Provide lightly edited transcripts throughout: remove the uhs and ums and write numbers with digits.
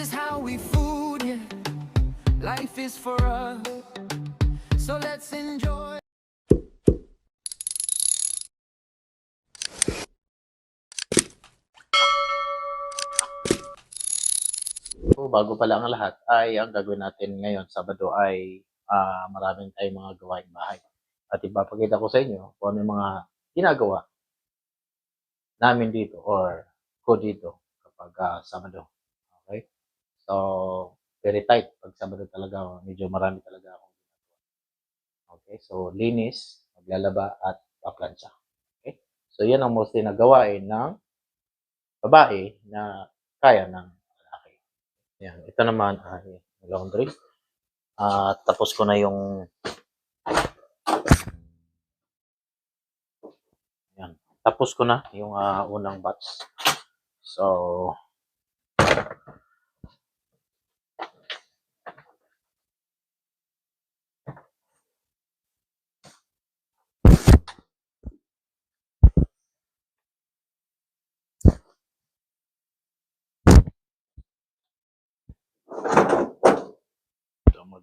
is how we food, yeah. Life is for us, so let's enjoy. So, bago pala ang lahat ay ang gagawin natin ngayon Sabado ay maraming tayong mga gawaing bahay. At ipapakita ko sa inyo kung ano yung mga ginagawa namin dito or ko dito kapag Sabado. Okay? So, very tight. Pag Sabado talaga, medyo marami talaga akong ginagawa. Okay? So, linis, maglalaba at paplansya. Okay? So, yan ang mostly na gawain ng babae na kaya ng lalaki. Yan. Ito naman ay laundry. Tapos ko na yung yan. Tapos ko na yung unang batch. So,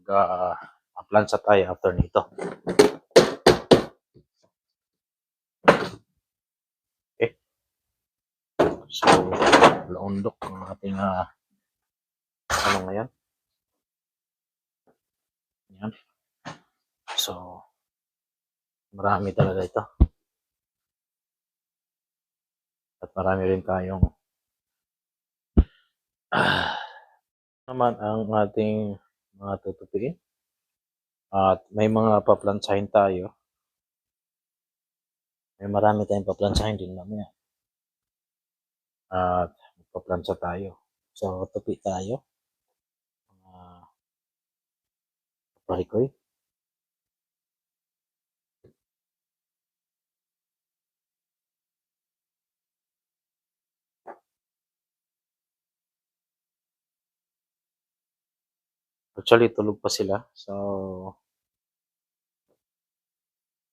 mag-plansa tayo after nito. Okay. So, laundok ang ating ano ngayon. Yan. So, marami talaga ito. At marami rin tayong naman ang ating mga tutupiin. At may mga paplansahin tayo. May marami tayong paplansahin din mamaya. At paplansa tayo. So, tupi tayo. Parikoy. Actually, tulog pa sila. So,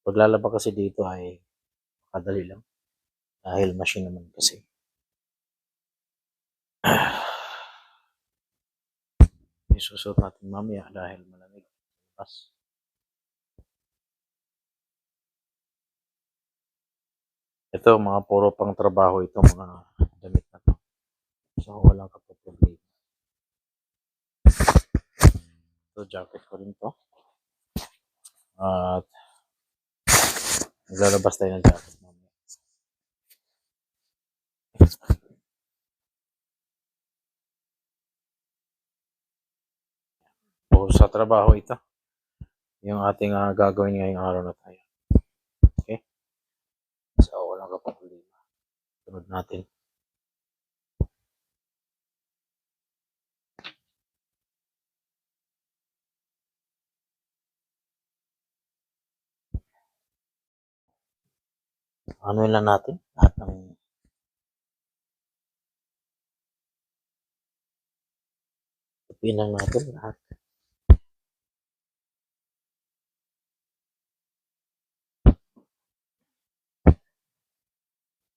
paglalaba kasi dito ay makadali lang. Dahil machine naman kasi. Isusot natin mamaya dahil malamig. Pas. Ito, mga puro pang trabaho ito, mga damit na to. So, walang kapag-problema. Ito, jacket ko rin to. At naglalabas tayo ng jacket mamaya. So, sa trabaho ito, yung ating gagawin ngayong araw na tayo. Okay? So, walang kapag-problema. Sunod natin. Ano lang natin? Lahat ng pinang natin. Lahat.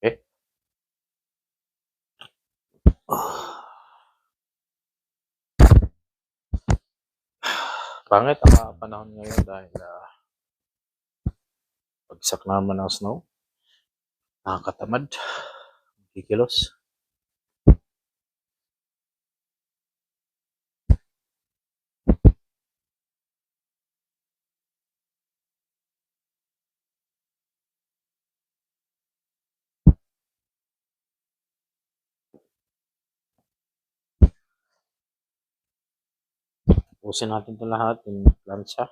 Okay? Pangit ang panahon ngayon dahil pagsak naman ng snow. Nakakatamad. Kikilos. Pusin natin ito lahat. Yung plancha.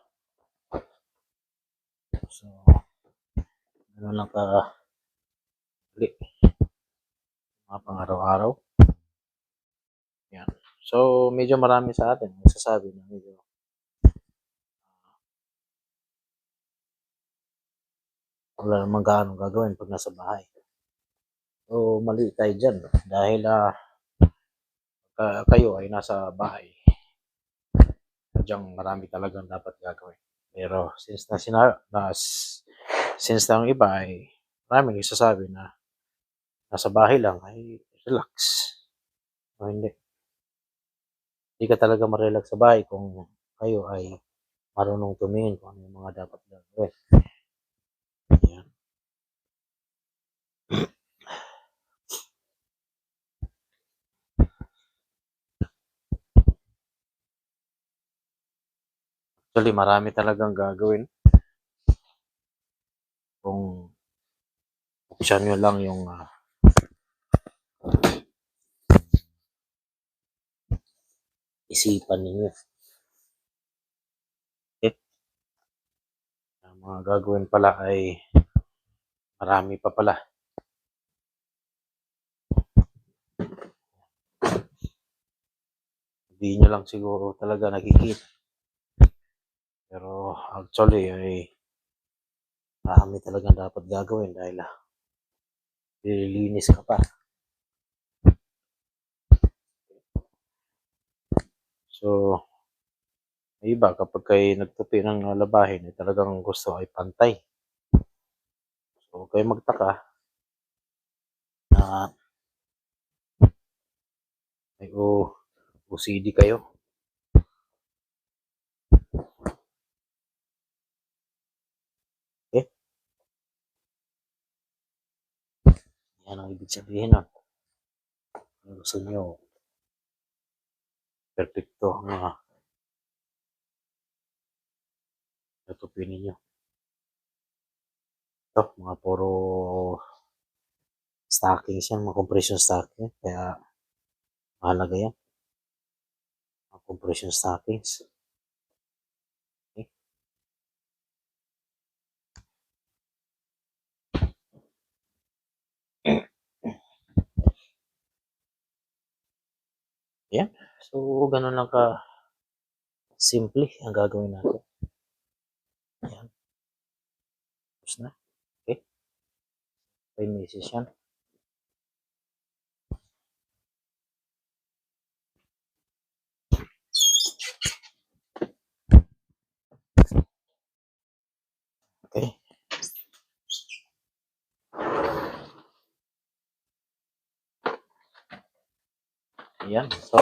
So, ano lang uli. Mga pang araw-araw. Yan. So, medyo marami sa atin. Magsasabi na medyo wala namang gaano gagawin pag nasa bahay. So, mali tayo dyan. Dahil kayo ay nasa bahay. Diyan marami talagang dapat gagawin. Pero since since ang iba ay maraming nagsasabi na nasa bahay lang ay relax. O hindi. Hindi ka talaga ma-relax sa bahay kung kayo ay marunong tumingin kung ano yung mga dapat gagawin. Yan. Actually, marami talagang gagawin kung buksan nyo lang yung isipan ninyo. Eh, ang mga gagawin pala ay marami pa pala. Hindi nyo lang siguro talaga nakikita. Pero actually ay marami talagang dapat gagawin dahil lilinis ka pa. So, may iba kapag kayo nagtupi ng labahin, ay talagang gusto ay pantay. So, huwag kayo magtaka na may OCD kayo. Okay? Yan ang ibig sabihin nun. Kung gusto nyo, perfecto ang natupi ninyo. Ito, mga puro stockings yan, mga compression stocking. Kaya, mahalaga yan. Mga compression stockings. Okay? Yan. So, ganun lang ka simple ang gagawin natin. Yan. Tapos na. Okay? May message yan. Okay? Yan. So,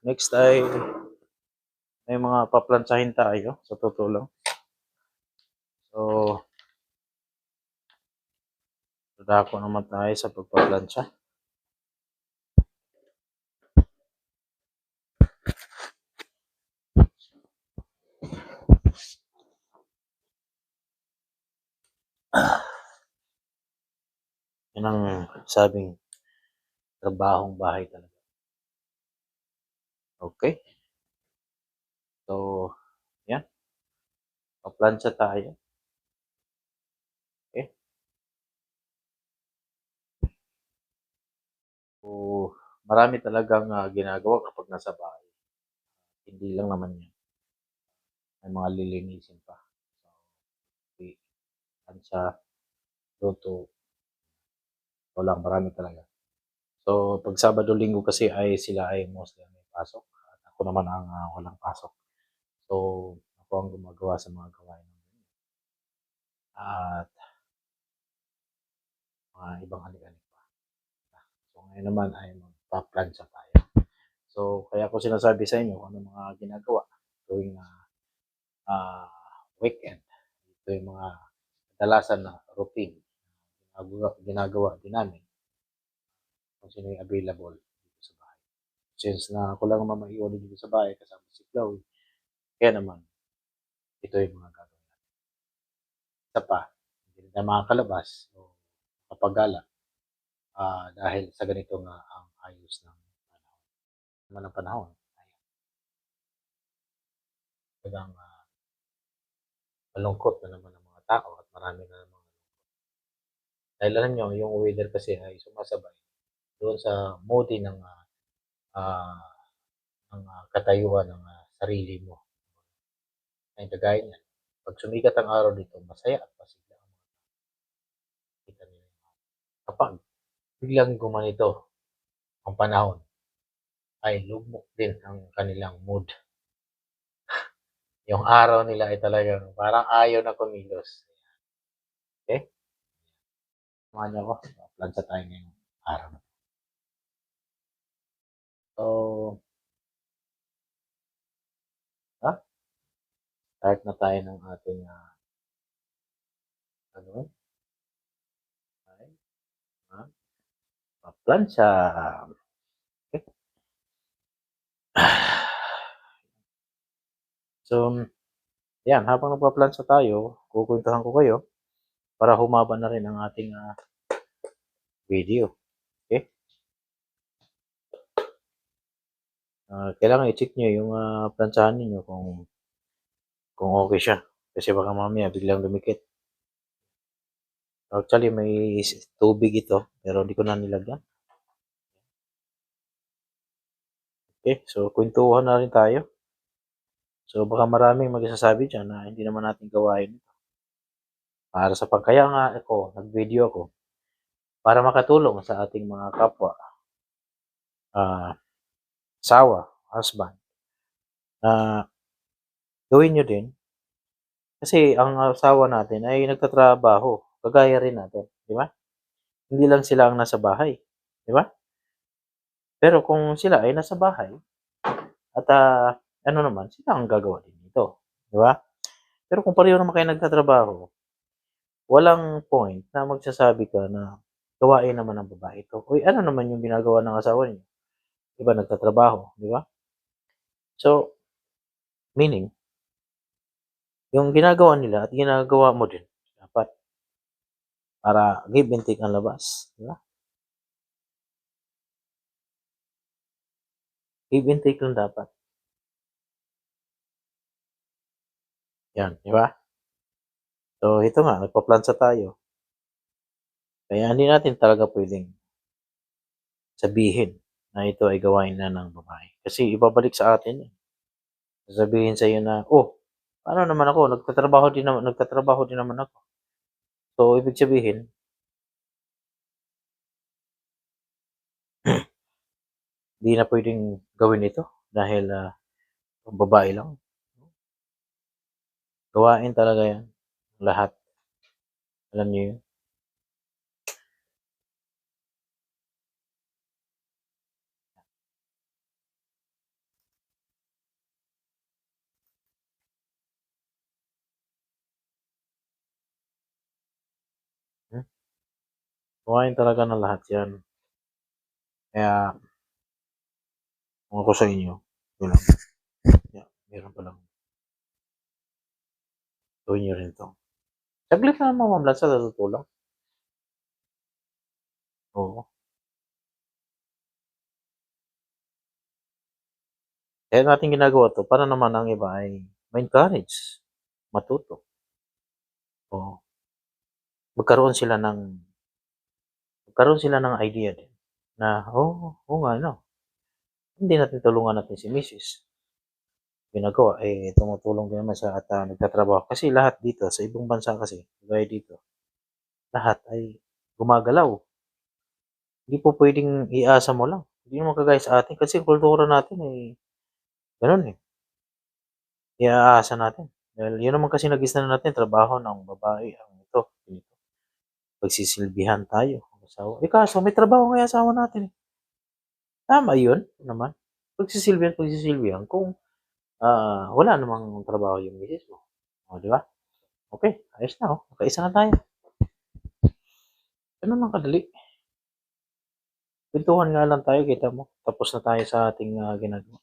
next ay may mga paplansahin tayo sa totoo lang. So, dadako naman tayo sa pagpaplansya. Yan ang sabing trabahong bahay talaga. Okay? So, yan. Paplansya tayo. Okay? So, marami talagang ginagawa kapag nasa bahay. Hindi lang naman yan. May mga lilinisin pa. So, plansya, luto, wala, marami talaga. So, pag Sabado Linggo kasi ay sila ay mostly may pasok. At ako naman ang walang pasok. So, ako ang gumagawa sa mga gawain. At mga ibang halik-halik pa. So, ngayon naman ay magpa-plansya tayo. So, kaya ko sinasabi sa inyo kung ano mga ginagawa tuwing uh, weekend. Ito yung mga kadalasan na routine ginagawa din namin kung sino yung available dito sa bahay. Since na ako lang naman maiulit dito sa bahay kasama si Chloe, kaya naman, ito yung mga gagawin natin. Isa pa, hindi na makakalabas o kapagala dahil sa ganito nga ang ayos ng panahon. Naman ng panahon, talagang malungkot na naman ang mga tao at marami na naman. Dahil alam nyo, yung weather kasi ay sumasabay doon sa moody ah, ng katayuan ng sarili mo. Ay kagaya niyan. Pag sumikat ang araw dito, masaya at masigla ang mga kita nila. Kapag biglang gumanito ang panahon, ay lugmok din ang kanilang mood. Yung araw nila ay talagang parang ayaw na kumilos. Okay? Samahan niyo ako. Plansa tayo ngayong araw. So, start na tayo ng ating ano, ay, plancha. Okay. So, yan, habang nagpa-plancha tayo, kukwentuhan ko kayo para humaba na rin ang ating video. Okay? Kailangan i-check nyo yung planchahan ninyo kung okay siya. Kasi baka mamaya biglang dumikit. Actually, may tubig ito, pero hindi ko na nilagyan. Okay, so kwentuhan na rin tayo. So baka maraming magsasabi dyan na hindi naman natin gawain ito. Para sa kaya nga ako, nag-video ako para makatulong sa ating mga kapwa, asawa, husband, na gawin nyo din. Kasi ang asawa natin ay nagtatrabaho, kagaya rin natin, di ba? Hindi lang sila ang nasa bahay, di ba? Pero kung sila ay nasa bahay, at ano naman, sila ang gagawa din nito, di ba? Pero kung pareho naman kayo nagtatrabaho, walang point na magsasabi ka na gawain naman ng babae ito. Uy, ano naman yung ginagawa ng asawa niyo? Di ba, nagtatrabaho, di ba? So, meaning, yung ginagawa nila at ginagawa mo din, dapat para give and take ang labas, di ba? Give and take lang dapat. Yan, di ba? So, ito nga, nagpa-plancha tayo. Kaya hindi natin talaga pwedeng sabihin na ito ay gawain na ng babae. Kasi ibabalik sa atin. Sasabihin sa iyo na, oh, paano naman ako? Nagtatrabaho din naman ako. So, ibig sabihin, hindi na pwedeng gawin ito dahil babae lang. Gawain talaga yan. Lahat. Alam niyo yun. Hmm? Gawain talaga ng lahat yan. Kaya, kung ako sa inyo, yun lang. Yeah, meron pa lang. Gawin niyo rin to. Saglit lang naman, Ma'am Lanza, tutulong. Oo. Kaya natin ginagawa to para naman ang iba ay ma-encourage, matuto. Oo. Magkaroon sila ng idea din na, oo nga, no. Hindi natin tulungan natin si Mrs. Ginagawa, tumutulong din naman siya at nagtatrabaho. Kasi lahat dito, sa ibang bansa kasi, gaya dito, lahat ay gumagalaw. Hindi po pwedeng iasa mo lang. Hindi naman kagaya sa atin. Kasi kultura natin ganun eh. Iaasa natin. Dahil yun naman kasi nagisnan natin, trabaho ng babae, ang ito. Pagsisilbihan tayo. Asawa. Kaso may trabaho nga yung asawa natin eh. Tama yun naman. Pagsisilbihan kung wala namang trabaho yung misis mo. O, di ba? Okay, ayos na Nakaisa na tayo. Ganun lang kadali. Kwentuhan nga lang tayo, kita mo. Tapos na tayo sa ating ginagawa.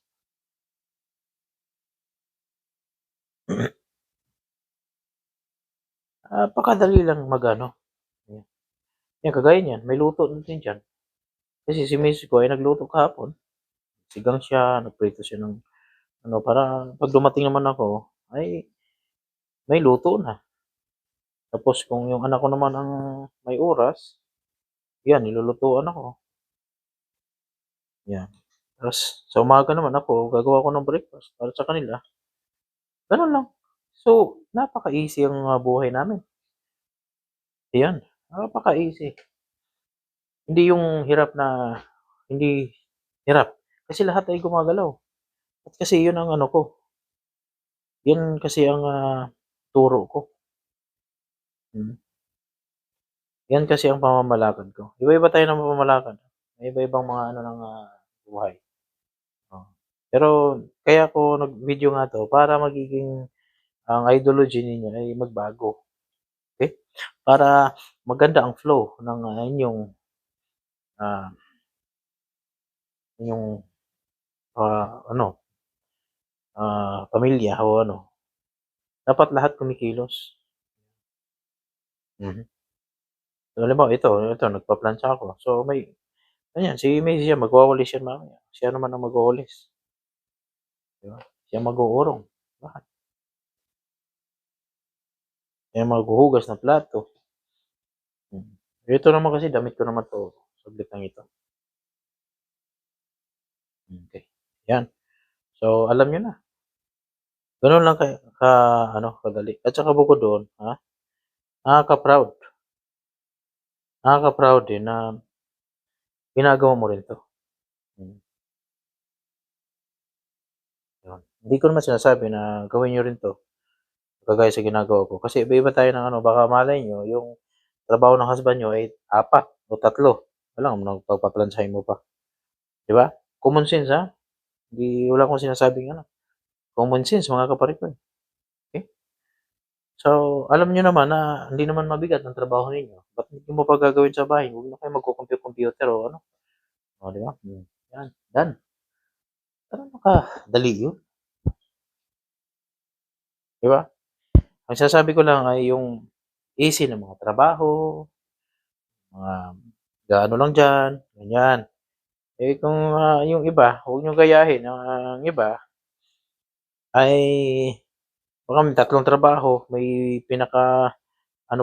Pakadali lang magano. Yan, kagaya niyan. May luto din dyan. Kasi si misis ko ay nagluto kahapon. Sigang siya, nagprito siya ng para pag dumating naman ako, ay may luto na. Tapos kung yung anak ko naman ang may oras, yan, nilulutuan ako. Yan. Tapos sa umaga naman ako, gagawa ko ng breakfast para sa kanila. Ganun lang. So, napaka-easy ang buhay namin. Yan, napaka-easy. Hindi yung hindi hirap. Kasi lahat ay gumagalaw. At kasi yun ang ano ko. Yan kasi ang turo ko. Hmm. Yan kasi ang pamamalakad ko. Iba-iba tayo ng pamamalakad. May iba-ibang mga ano ng buhay. Oh. Pero kaya ako nag-video nga to para magiging ang ideology ninyo ay magbago, okay? Para maganda ang flow ng, ah, inyong, ano, pamilya o ano, dapat lahat kumikilos. Mhm. So, halimbawa ito nagpaplantsa ako, so ayan si Macy siya magwawalis yan mamaya, siya naman ang magwawalis, 'di ba? Siya mag-uurong, lahat. Siya maghuhugas ng plato, mm. Ito naman kasi damit ko naman 'to, saglit lang ito, okey, 'yan. So, alam niyo na, gano'n lang ka-ano, kadali at saka bukod doon, nakaka-proud, nakaka-proud din na ginagawa mo rin 'to, mm, 'yun. Hindi ko naman sinasabi na gawin niyo rin 'to, kagaya sa ginagawa ko, kasi iba-iba tayo ng ano, baka malay niyo yung trabaho ng husband niyo ay 4 o 3, alam mo pagpaplantsahin mo pa, 'di ba? Common sense, wala akong sinasabing ano, common sense mga kapatid ko, okey? So, alam niyo naman na hindi naman mabigat ang trabaho ninyo, ba't niyo pa pa gagawin sa bahay, huwag na kayong magko-compute-computer o ano, oh, 'di ba? 'Yan, done. Gaano kadali 'yun, 'di ba? Ang sinasabi ko lang ay yung easy na mga trabaho, mga gaano lang diyan, ganyan. Eh, kung, yung iba, huwag niyong gayahin ang iba ay baka may 3 trabaho, may pinaka-ano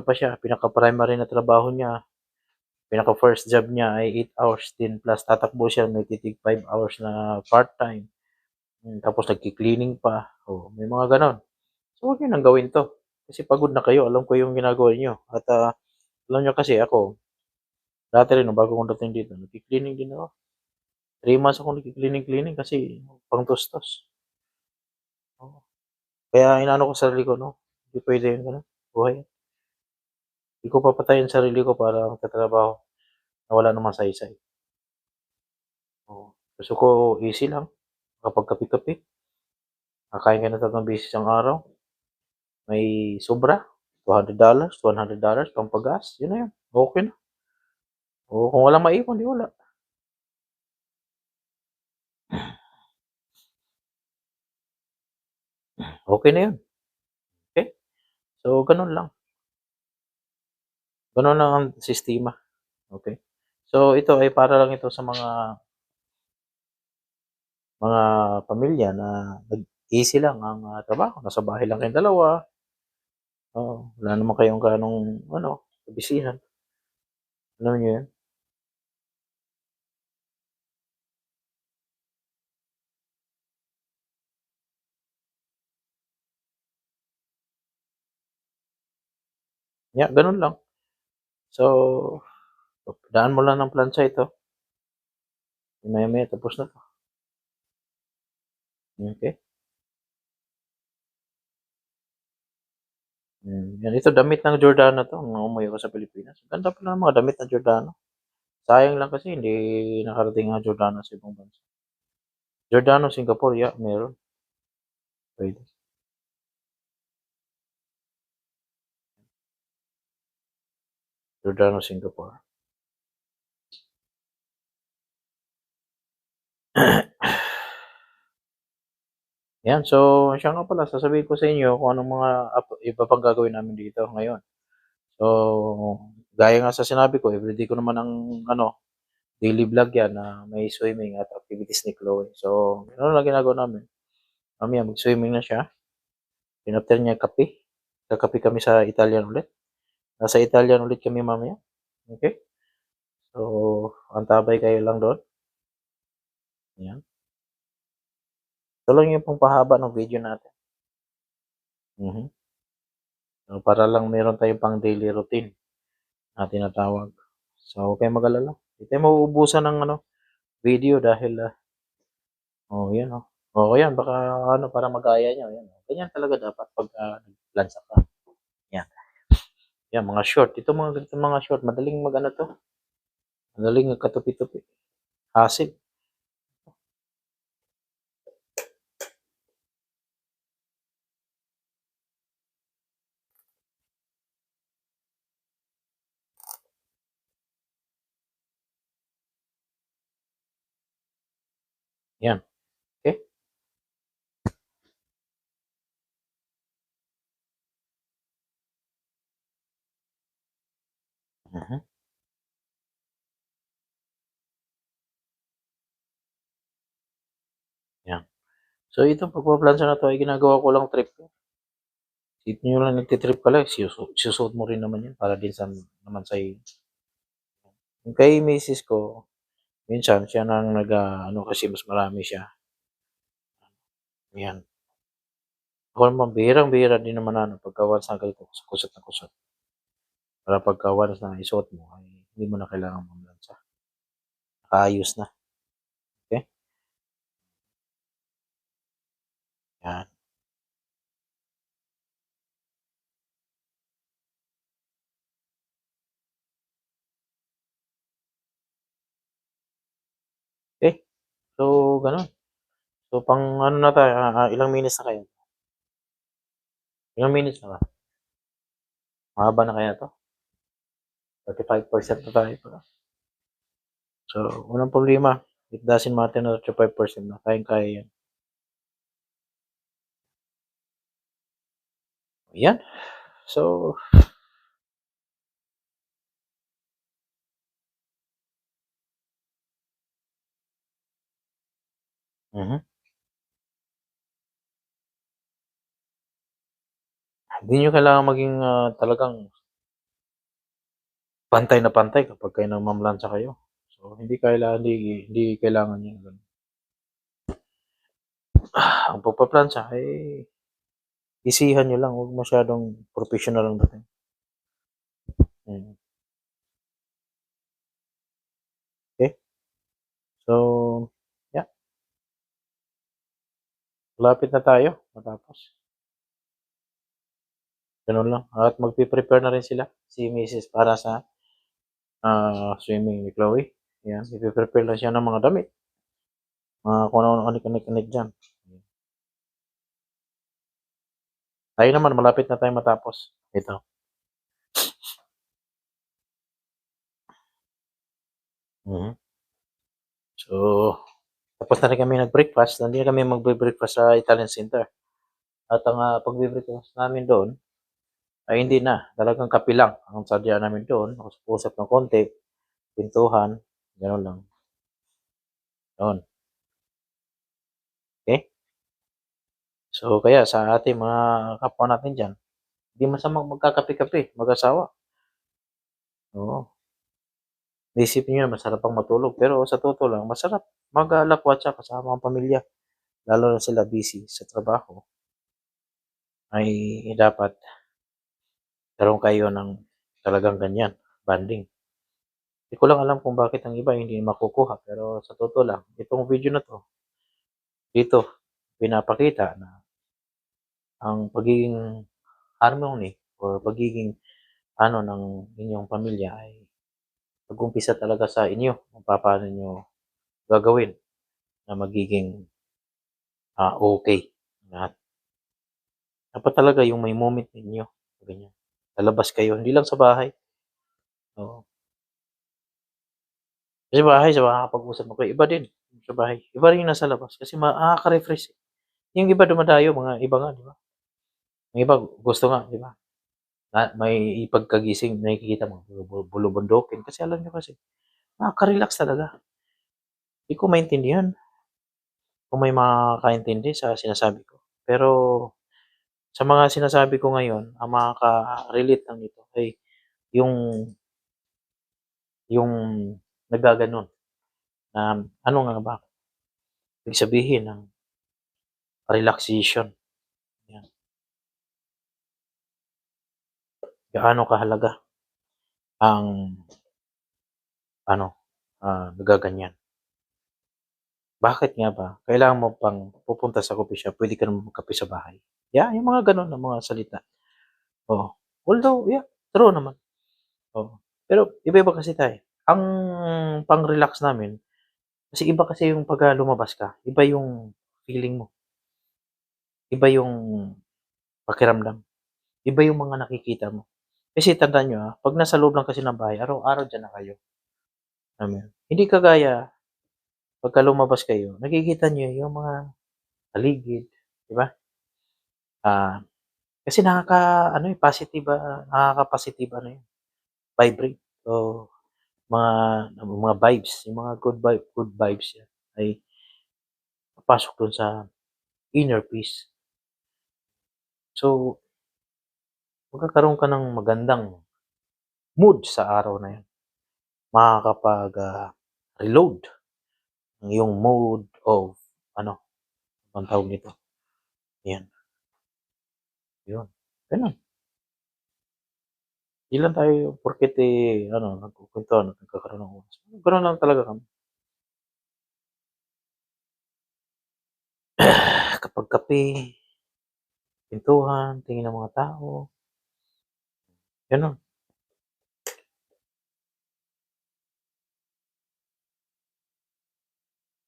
pa siya, pinaka-primary na trabaho niya, pinaka-first job niya ay 8 hours din plus tatakbo siya may titig 5 hours na part-time, tapos nagki-cleaning pa, oh, may mga gano'n. So, huwag niyo nang gawin 'to, kasi pagod na kayo, alam ko yung ginagawa niyo at, alam niyo kasi ako, dati rin nung bago akong dating dito nagki-cleaning din ako. 3 months akong nagki-cleaning-cleaning kasi pangtustos, oo. Kaya inaano ko sa sarili ko 'no, hindi puwede yung gano'n, buhay. Hindi ko papatayin sarili ko para magtatrabaho na wala namang saysay, oo. Gusto ko easy lang, makapagkape-kape, kakain ka ng 3 beses isang araw, may sobra, $200, $100 pampagas, yun na yun, okey na. Oo, kung walang maipon, 'di wala, okey na yun, okey. So gano'n lang ang sistema, okey. So ito ay para lang ito sa mga pamilya na easy lang ang, trabaho, nasa bahay lang kayong dalawa, oo, wala naman kayong gaanong ano, kabisihan, alam niyo 'yun? 'Gano'n lang. So, daan mo lang ng plancha ito, maya-maya tapos na 'to, okey. 'Yan ito damit ng Giordano 'to, nung umuwi ako sa Pilipinas, ganda pala ng mga damit ng Giordano. Sayang lang kasi hindi nakarating ang Giordano sa ibang bansa. Giordano Singapore, meron, puwede. Giordano Singapore. 'Yan, so siya nga pala sasabihin ko sa inyo kung anong mga iba pang gagawin namin dito ngayon. So, gaya nga sa sinabi ko everyday ko naman ang ano, daily vlog 'yan na may swimming at activities ni Chloe. So, gano'n lang ginagawa namin. Mamaya mag-swimming na siya, then after niya kape, kakape kami sa Italian ulit. Nasa Italian ulit kami mamaya, okey? So, antabay kayo lang do'n, 'yan. Ito lang yung pampahaba ng video natin, mhm. So, para lang meron tayong pang daily routine na tinatawag. So, huwag kayong mag-alala, 'di tayo mauubusan ng ano, video dahil, 'yan, Oo, 'yan baka ano, para magaya niyo, 'yan, ganyan talaga dapat pagka naglansa ka, 'yan. 'Yan mga short, ito mga ganitong mga short madaling mag-ano 'to, madaling magkatupi-tupi, hassle. Yan, okey? Mhm, yan. So itong pagpaplantsa na 'to ay ginagawa ko lang trip ko. Isipin niyo lang nagti-trip ka lang isusuot mo rin naman 'yan para din naman sa'yo. Yung kay misis ko, minsan siya na ang nag-aano kasi mas marami siya, 'yan. Ako naman bihirang-bihira din naman na ano pagka once na ganito kusot na kusot. Para pagka once na isuot mo ay hindi mo na kailangang mamlansa, nakaayos na, okey? 'Yan, okey. So gano'n. So pang ano na tayo, ilang minutes na kaya? Ilang minutes na ba? Mahaba na kaya 'to? 35% na tayo pala. So walang problema, it doesn't matter na 35% na, kayang-kaya 'yan. Ayan, so mhm, hindi niyo kailangang maging, talagang pantay na pantay kapag kayo namomronsa kayo. So hindi kailangan 'yung gano'n. Ang pagpaplantsa ay easyhan niyo lang, huwag masyadong propesyonal ang dating. Mm, okey. So, yeah, malapit na tayo matapos, gano'n lang at magpe-prepare na rin sila, si misis para sa, swimming ni Chloe, 'yan, ipe-prepare lang siya ng mga damit, mga kung ano-ano kanik-kanik diyan. Tayo naman malapit na tayong matapos, ito. Mhm. So, tapos na rin kami nag-breakfast, nandiyan kami magbe-breakfast sa Italian Center at ang, pagbe-breakfast namin doon ay hindi na, talagang kape lang ang sadya namin doon, usap-usap ng konti, kwentuhan, gano'n lang, 'yun, okey. So, kaya sa ating mga kapwa natin diyan, hindi masamang magkakape-kape, mag-asawa, oo. Naisipin niyo masarap ang matulog, pero sa totoo lang masarap lakwatsa kasama ang pamilya, lalo na sila busy sa trabaho, ay dapat karoon kayo ng talagang ganyan, bonding. Di ko lang alam kung bakit ang iba hindi makukuha, pero sa totoo lang, itong video na 'to, dito pinapakita na ang pagiging harmony or pagiging ano ng inyong pamilya ay nag-umpisa talaga sa inyo kung papaano niyo gagawin na magiging, okey lahat. Dapat talaga yung may moment ninyo, ganyan. Lalabas kayo, hindi lang sa bahay, oo. Kasi bahay sa makakapag-usap mo kayo, iba din sa bahay, iba rin yung nasa labas kasi nakaka-refresh, eh. Yung iba dumadayo mga iba nga, 'di ba? Yung iba gusto nga, 'di ba? Na may pagkagising nakikita mo bulubundukin kasi alam niyo kasi nakaka-relax talaga. Di ko maintindihan kung may makakaintindi sa sinasabi ko. Pero sa mga sinasabi ko ngayon, ang makaka-relate lang nito ay yung yung naggaganon na ano nga ba ibig sabihin ng relaxation, 'yan. Gaano kahalaga ang ano, nagaganyan. Bakit nga ba kailangan mo pang pupunta sa coffee shop, puwede ka naman magkape sa bahay? Yung mga gano'n na mga salita, oo. Although, true naman, oo. Pero iba-iba kasi tayo. Ang pang-relax namin kasi iba kasi yung pagka lumabas ka, iba yung feeling mo, iba yung pakiramdam, iba yung mga nakikita mo. Kasi tandaan niyo, 'pag nasa loob lang kasi ng bahay, araw-araw diyan na kayo, alam mo yun? Hindi kagaya pagka lumabas kayo, nakikita niyo yung mga paligid, di ba? Kasi nakaka-positive ano yun, vibrate. So, mga vibes, yung mga good vibes yan ay papasok dun sa inner peace. So, magkakaroon ka ng magandang mood sa araw na yun. Makakapag-reload ng iyong mode of ano, anong tawag nito? Yan, yun. Ganun. Di lang tayo porket nagkukwentuhan at nagkakaroon ng oras. Ganun lang talaga kami. Kapag kape, kwentuhan, tingin ng mga tao, ganun.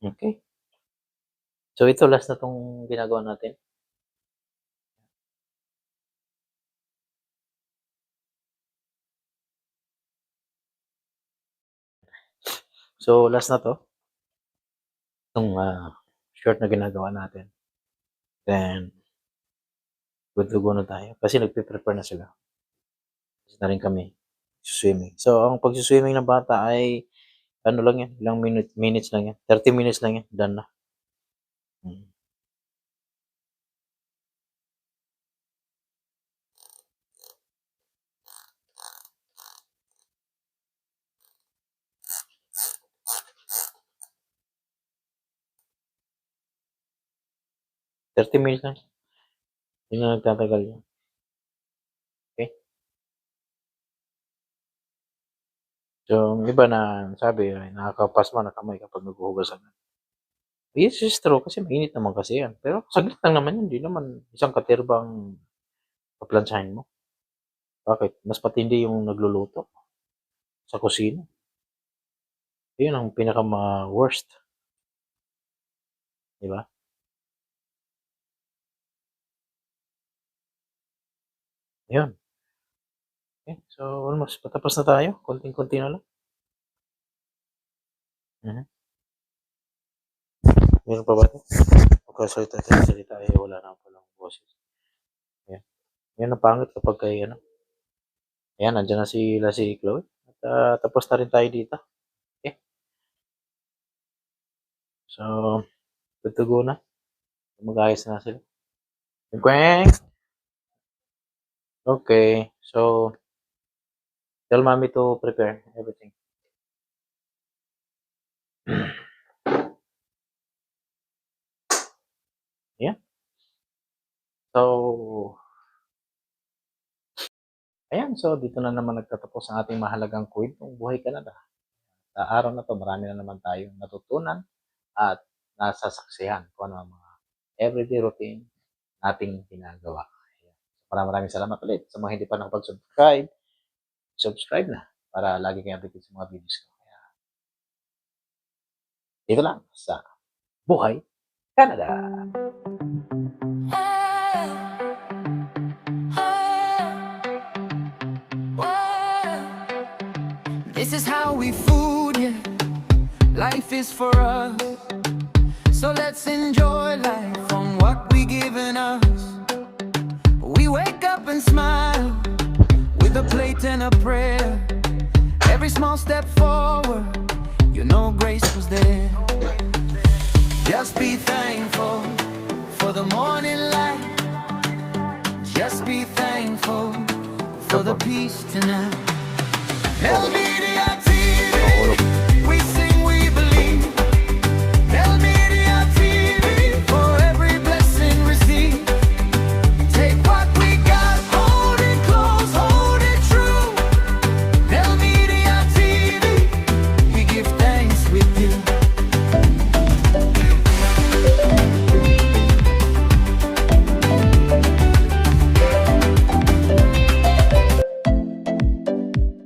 Okay. So ito last na 'tong ginagawa natin. So last na 'to, itong, short na ginagawa natin. Then good to go na tayo kasi nagpe-prepare na sila. Tapos na rin kami swimming. So ang pagsu-swimming ng bata ay ano lang yan, ilang minutes lang yan, 30 minutes lang yan, done na. Mm. 30 minutes lang, hindi na nagtatagal yan. Okay? So yung iba na sabi ay nakakapasma ng kamay kapag naghuhugasan. Yes, it's true kasi mainit naman kasi yan. Pero saglit lang naman yun, hindi naman isang katerbang paplantsahin mo. Bakit? Mas patindi yung nagluluto sa kusina. Yun ang pinaka-worst. Di ba? Yun. Okay. So, almost patapos na tayo. Konting-konti na lang. Mhm. Meron pa ba ito? Pagkasalita eh, wala na palang boses. Ayan. Yan ang pangit kapag kay ano. Ayan, nandiyan na si Chloe. At tapos na rin tayo dito. Okay. So, good to go na. Mag-ayos na sila. Kweng! Okay. So, tell mommy to prepare everything. Yeah. So, ayan. So, dito na naman nagtatapos ang ating mahalagang kwentong Buhay Canada. Sa araw na to, marami na naman tayong natutunan at nasasaksihan kung ano ang mga everyday routine nating ginagawa. Ayan. Maraming salamat ulit sa mga hindi pa nakapag-subscribe. Subscribe na para lagi kayong updated sa mga videos ko. Kaya, dito lang sa Buhay Canada. This is how we food, yeah. Life is for us. So let's enjoy life on what we given us. We wake up and smile with a plate and a prayer. Every small step forward, you know grace was there. Just be thankful for the morning light. Just be thankful for the peace tonight. LBDX